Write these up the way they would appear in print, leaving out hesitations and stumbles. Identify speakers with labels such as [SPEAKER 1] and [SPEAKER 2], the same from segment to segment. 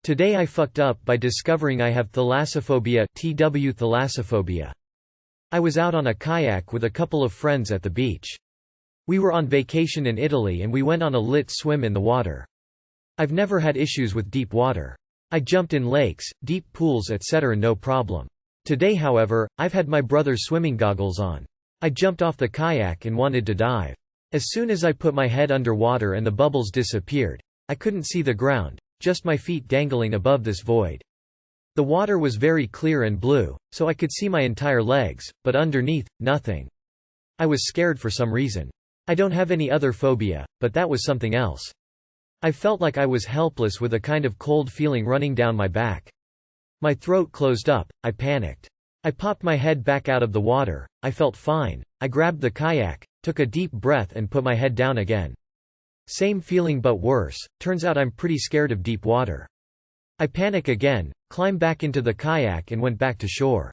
[SPEAKER 1] Today I fucked up by discovering I have thalassophobia (TW thalassophobia). I was out on a kayak with a couple of friends at the beach. We were on vacation in Italy and we went on a lit swim in the water. I've never had issues with deep water. I jumped in lakes, deep pools etc. no problem. Today however, I've had my brother's swimming goggles on. I jumped off the kayak and wanted to dive. As soon as I put my head under water and the bubbles disappeared, I couldn't see the ground, just my feet dangling above this void. The water was very clear and blue, so I could see my entire legs, but underneath, nothing. I was scared for some reason. I don't have any other phobia, but that was something else. I felt like I was helpless with a kind of cold feeling running down my back. My throat closed up, I panicked. I popped my head back out of the water, I felt fine, I grabbed the kayak, took a deep breath and put my head down again. Same feeling but worse, turns out I'm pretty scared of deep water. I panic again, climb back into the kayak and went back to shore.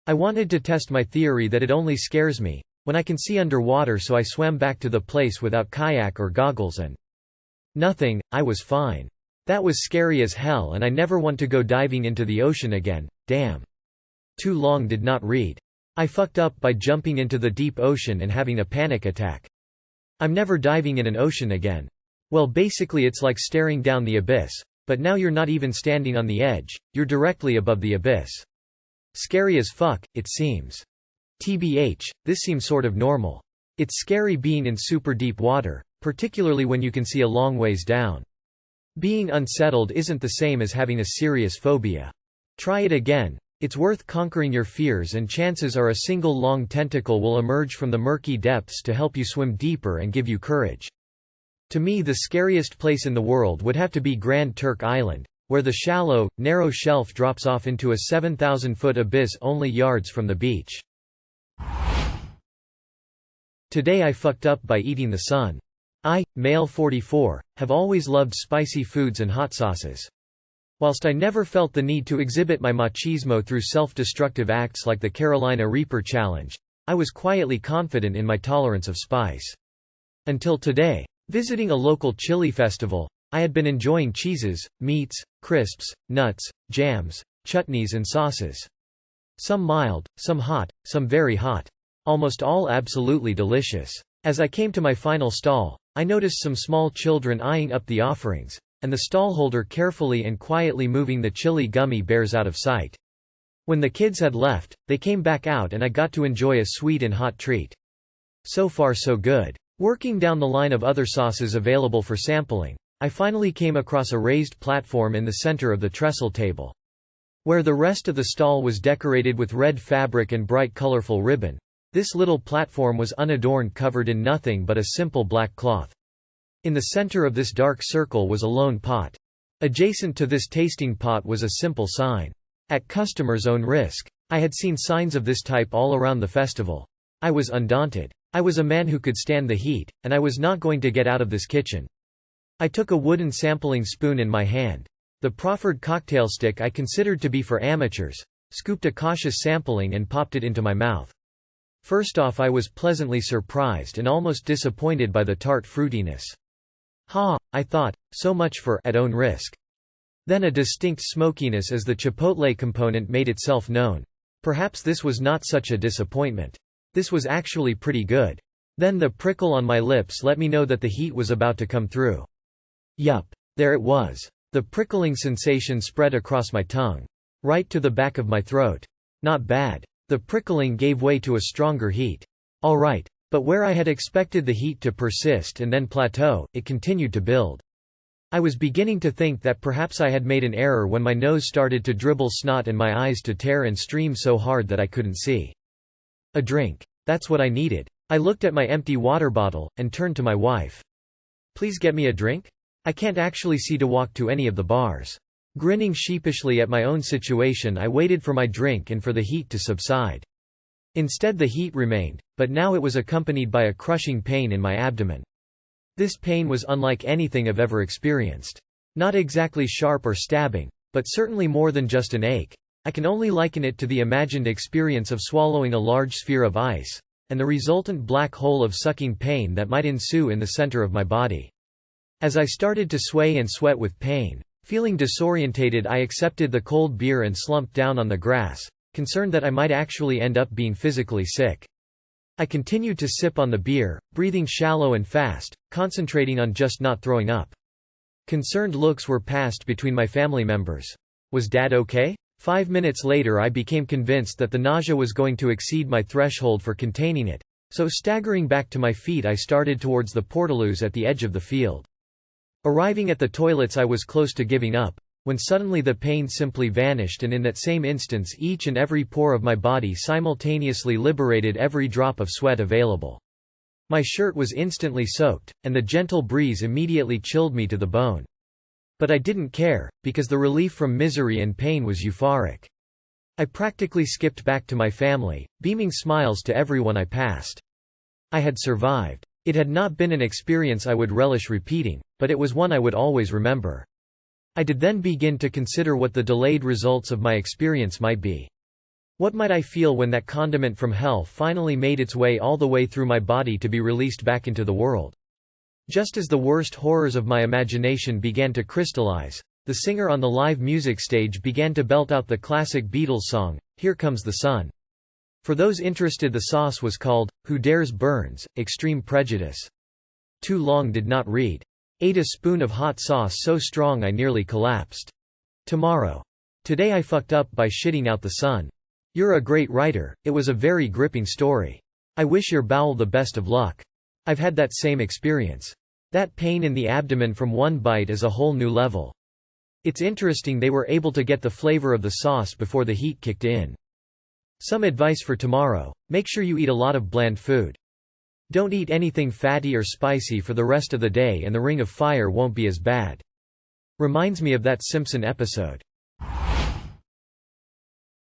[SPEAKER 1] I wanted to test my theory that it only scares me when I can see underwater, so I swam back to the place without kayak or goggles and nothing, I was fine. That was scary as hell and I never want to go diving into the ocean again, damn. Too long did not read. I fucked up by jumping into the deep ocean and having a panic attack. I'm never diving in an ocean again. Well, basically it's like staring down the abyss, but now you're not even standing on the edge, you're directly above the abyss. Scary as fuck, it seems. TBH, this seems sort of normal. It's scary being in super deep water, particularly when you can see a long ways down. Being unsettled isn't the same as having a serious phobia. Try it again. It's worth conquering your fears and chances are a single long tentacle will emerge from the murky depths to help you swim deeper and give you courage. To me the scariest place in the world would have to be Grand Turk Island, where the shallow, narrow shelf drops off into a 7,000-foot abyss only yards from the beach. Today I fucked up by eating the sun. I, male 44, have always loved spicy foods and hot sauces. Whilst I never felt the need to exhibit my machismo through self-destructive acts like the Carolina Reaper challenge, I was quietly confident in my tolerance of spice. Until today. Visiting a local chili festival, I had been enjoying cheeses, meats, crisps, nuts, jams, chutneys and sauces. Some mild, some hot, some very hot. Almost all absolutely delicious. As I came to my final stall, I noticed some small children eyeing up the offerings, and the stallholder carefully and quietly moving the chili gummy bears out of sight. When the kids had left, they came back out and I got to enjoy a sweet and hot treat. So far so good. Working down the line of other sauces available for sampling, I finally came across a raised platform in the center of the trestle table. Where the rest of the stall was decorated with red fabric and bright colorful ribbon, this little platform was unadorned, covered in nothing but a simple black cloth. In the center of this dark circle was a lone pot. Adjacent to this tasting pot was a simple sign. At customer's own risk. I had seen signs of this type all around the festival. I was undaunted. I was a man who could stand the heat, and I was not going to get out of this kitchen. I took a wooden sampling spoon in my hand. The proffered cocktail stick I considered to be for amateurs, scooped a cautious sampling and popped it into my mouth. First off, I was pleasantly surprised and almost disappointed by the tart fruitiness. Ha, I thought, so much for at own risk. Then a distinct smokiness as the chipotle component made itself known. Perhaps this was not such a disappointment. This was actually pretty good. Then the prickle on my lips let me know that the heat was about to come through. Yup. There it was. The prickling sensation spread across my tongue. Right to the back of my throat. Not bad. The prickling gave way to a stronger heat. Alright. But where I had expected the heat to persist and then plateau, it continued to build. I was beginning to think that perhaps I had made an error when my nose started to dribble snot and my eyes to tear and stream so hard that I couldn't see. A drink. That's what I needed. I looked at my empty water bottle, and turned to my wife. Please get me a drink? I can't actually see to walk to any of the bars. Grinning sheepishly at my own situation, I waited for my drink and for the heat to subside. Instead the heat remained, but now it was accompanied by a crushing pain in my abdomen. This pain was unlike anything I've ever experienced. Not exactly sharp or stabbing, but certainly more than just an ache. I can only liken it to the imagined experience of swallowing a large sphere of ice, and the resultant black hole of sucking pain that might ensue in the center of my body. As I started to sway and sweat with pain, Feeling disorientated, I accepted the cold beer and slumped down on the grass, concerned that I might actually end up being physically sick. I continued to sip on the beer, breathing shallow and fast, concentrating on just not throwing up. Concerned looks were passed between my family members. Was Dad okay? 5 minutes later I became convinced that the nausea was going to exceed my threshold for containing it, so staggering back to my feet I started towards the portaloos at the edge of the field. Arriving at the toilets I was close to giving up, when suddenly the pain simply vanished, and in that same instance each and every pore of my body simultaneously liberated every drop of sweat available. My shirt was instantly soaked, and the gentle breeze immediately chilled me to the bone. But I didn't care, because the relief from misery and pain was euphoric. I practically skipped back to my family, beaming smiles to everyone I passed. I had survived. It had not been an experience I would relish repeating, but it was one I would always remember. I did then begin to consider what the delayed results of my experience might be. What might I feel when that condiment from hell finally made its way all the way through my body to be released back into the world? Just as the worst horrors of my imagination began to crystallize, the singer on the live music stage began to belt out the classic Beatles song, "Here Comes the Sun." For those interested, the sauce was called, "Who Dares Burns, Extreme Prejudice." Too long did not read. Ate a spoon of hot sauce so strong I nearly collapsed. Tomorrow. Today I fucked up by shitting out the sun. You're a great writer, it was a very gripping story. I wish your bowel the best of luck. I've had that same experience. That pain in the abdomen from one bite is a whole new level. It's interesting they were able to get the flavor of the sauce before the heat kicked in. Some advice for tomorrow: make sure you eat a lot of bland food. Don't eat anything fatty or spicy for the rest of the day and the ring of fire won't be as bad. Reminds me of that Simpson episode.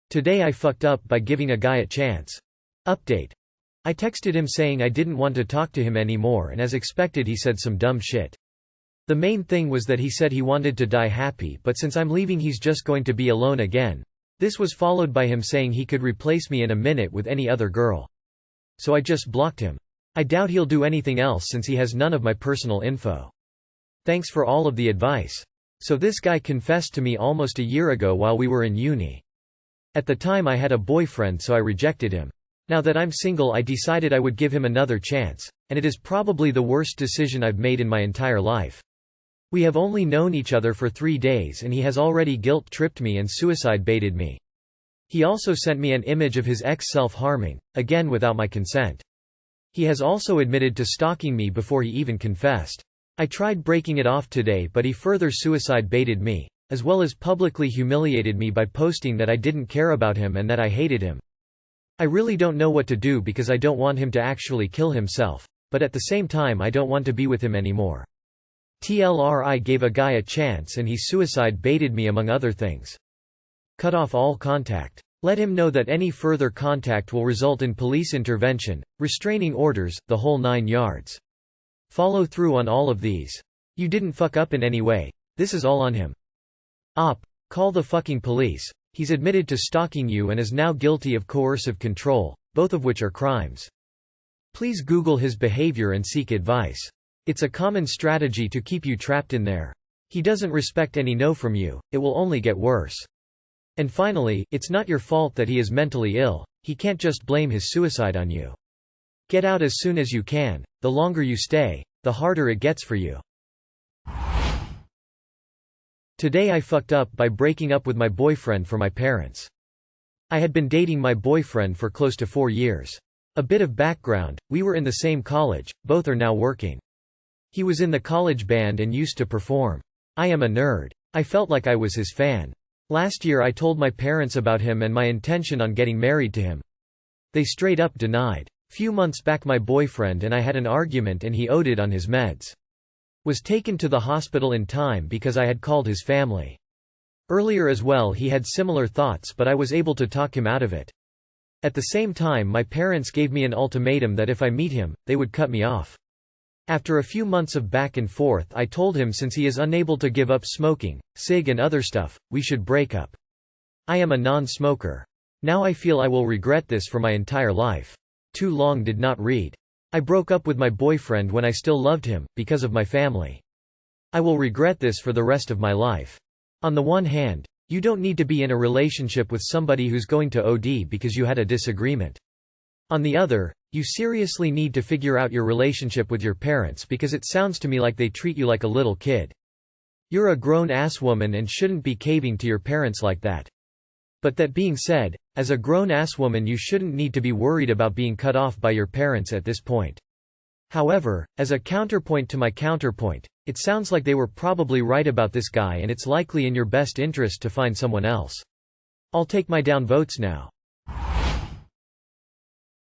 [SPEAKER 1] Today I fucked up by giving a guy a chance. Update. I texted him saying I didn't want to talk to him anymore, and as expected he said some dumb shit. The main thing was that he said he wanted to die happy, but since I'm leaving he's just going to be alone again. This was followed by him saying he could replace me in a minute with any other girl. So I just blocked him. I doubt he'll do anything else since he has none of my personal info. Thanks for all of the advice. So this guy confessed to me almost a year ago while we were in uni. At the time I had a boyfriend, so I rejected him. Now that I'm single I decided I would give him another chance, and it is probably the worst decision I've made in my entire life. We have only known each other for 3 days and he has already guilt-tripped me and suicide-baited me. He also sent me an image of his ex self-harming, again without my consent. He has also admitted to stalking me before he even confessed. I tried breaking it off today, but he further suicide-baited me, as well as publicly humiliated me by posting that I didn't care about him and that I hated him. I really don't know what to do because I don't want him to actually kill himself, but at the same time I don't want to be with him anymore. TLR, I gave a guy a chance and he suicide-baited me among other things. Cut off all contact. Let him know that any further contact will result in police intervention, restraining orders, the whole 9 yards. Follow through on all of these. You didn't fuck up in any way. This is all on him. Op. Call the fucking police. He's admitted to stalking you and is now guilty of coercive control, both of which are crimes. Please Google his behavior and seek advice. It's a common strategy to keep you trapped in there. He doesn't respect any no from you, it will only get worse. And finally, it's not your fault that he is mentally ill, he can't just blame his suicide on you. Get out as soon as you can, the longer you stay, the harder it gets for you. Today I fucked up by breaking up with my boyfriend for my parents. I had been dating my boyfriend for close to 4 years. A bit of background, we were in the same college, both are now working. He was in the college band and used to perform. I am a nerd. I felt like I was his fan. Last year I told my parents about him and my intention on getting married to him. They straight up denied. Few months back my boyfriend and I had an argument and he OD'd on his meds. Was taken to the hospital in time because I had called his family. Earlier as well he had similar thoughts, but I was able to talk him out of it. At the same time my parents gave me an ultimatum that if I meet him, they would cut me off. After a few months of back and forth I told him since he is unable to give up smoking, cig and other stuff, we should break up. I am a non-smoker. Now I feel I will regret this for my entire life. Too long did not read. I broke up with my boyfriend when I still loved him, because of my family. I will regret this for the rest of my life. On the one hand, you don't need to be in a relationship with somebody who's going to OD because you had a disagreement. On the other, you seriously need to figure out your relationship with your parents because it sounds to me like they treat you like a little kid. You're a grown-ass woman and shouldn't be caving to your parents like that. But that being said, as a grown-ass woman you shouldn't need to be worried about being cut off by your parents at this point. However, as a counterpoint to my counterpoint, it sounds like they were probably right about this guy and it's likely in your best interest to find someone else. I'll take my down votes now.